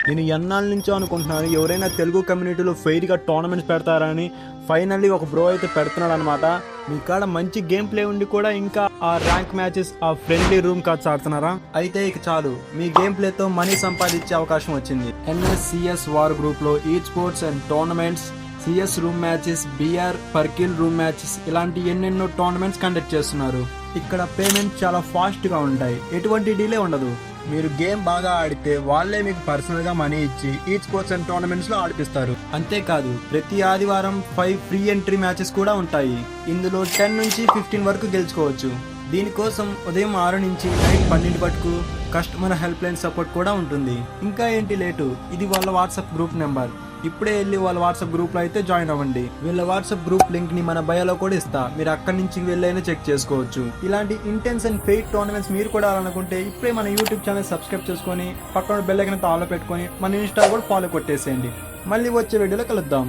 నేను ఎన్నాళ్ళ నుంచో అనుకుంటున్నాను ఎవరైనా తెలుగు కమ్యూనిటీలో ఫెయిర్గా టోర్నమెంట్స్ పెడతారని. ఫైనల్లీ ఒక బ్రో అయితే పెడుతున్నాడు అనమాట. మీ కాడ మంచి గేమ్ ప్లే ఉండి కూడా ఇంకా ఆ ర్యాంక్ మ్యాచెస్, ఆ ఫ్రెండ్లీ రూమ్ కార్డ్స్ ఆడుతున్నారా? అయితే ఇక చాలు, మీ గేమ్ ప్లేతో మనీ సంపాదించే అవకాశం వచ్చింది. ఎన్ఎస్సిఎస్ వార్ గ్రూప్లో ఈ sports and tournaments, CS room matches, BR పర్కిల్ రూమ్ మ్యాచెస్ ఇలాంటి ఎన్నెన్నో టోర్నమెంట్స్ కండక్ట్ చేస్తున్నారు. ఇక్కడ పేమెంట్ చాలా ఫాస్ట్గా ఉంటాయి, ఎటువంటి డిలే ఉండదు. మీరు గేమ్ బాగా ఆడితే వాళ్ళే మీకు పర్సనల్గా మనీ ఇచ్చి ఈ స్పోర్ట్స్ అండ్ టోర్నమెంట్స్లో ఆడిపిస్తారు. అంతేకాదు ప్రతి ఆదివారం 5 ఫ్రీ ఎంట్రీ మ్యాచెస్ కూడా ఉంటాయి. ఇందులో 10 నుంచి 15 వరకు గెలుచుకోవచ్చు. దీనికోసం ఉదయం 6 నుంచి నైట్ 12 వరకు కస్టమర్ హెల్ప్ లైన్ సపోర్ట్ కూడా ఉంటుంది. ఇంకా ఏంటి లేటు, ఇది వాళ్ళ వాట్సాప్ గ్రూప్ నెంబర్. ఇప్పుడే వెళ్ళి వాళ్ళ వాట్సాప్ గ్రూప్లో అయితే జాయిన్ అవ్వండి. వీళ్ళ వాట్సాప్ గ్రూప్ లింక్ని మన బయోలో కూడా ఇస్తా, మీరు అక్కడి నుంచి వెళ్ళైనా చెక్ చేసుకోవచ్చు. ఇలాంటి ఇంటెన్స్ అండ్ ఫెయిట్ టోర్నమెంట్స్ మీరు కూడా ఆడాలనుకుంటే ఇప్పుడే మన యూట్యూబ్ ఛానల్ సబ్స్క్రైబ్ చేసుకొని పక్కన బెల్ ఐకాన్ ఆన్లో పెట్టుకొని మన ఇన్స్టా కూడా ఫాలో కొట్టేసేయండి. మళ్ళీ వచ్చే వీడియోలో కలుద్దాం.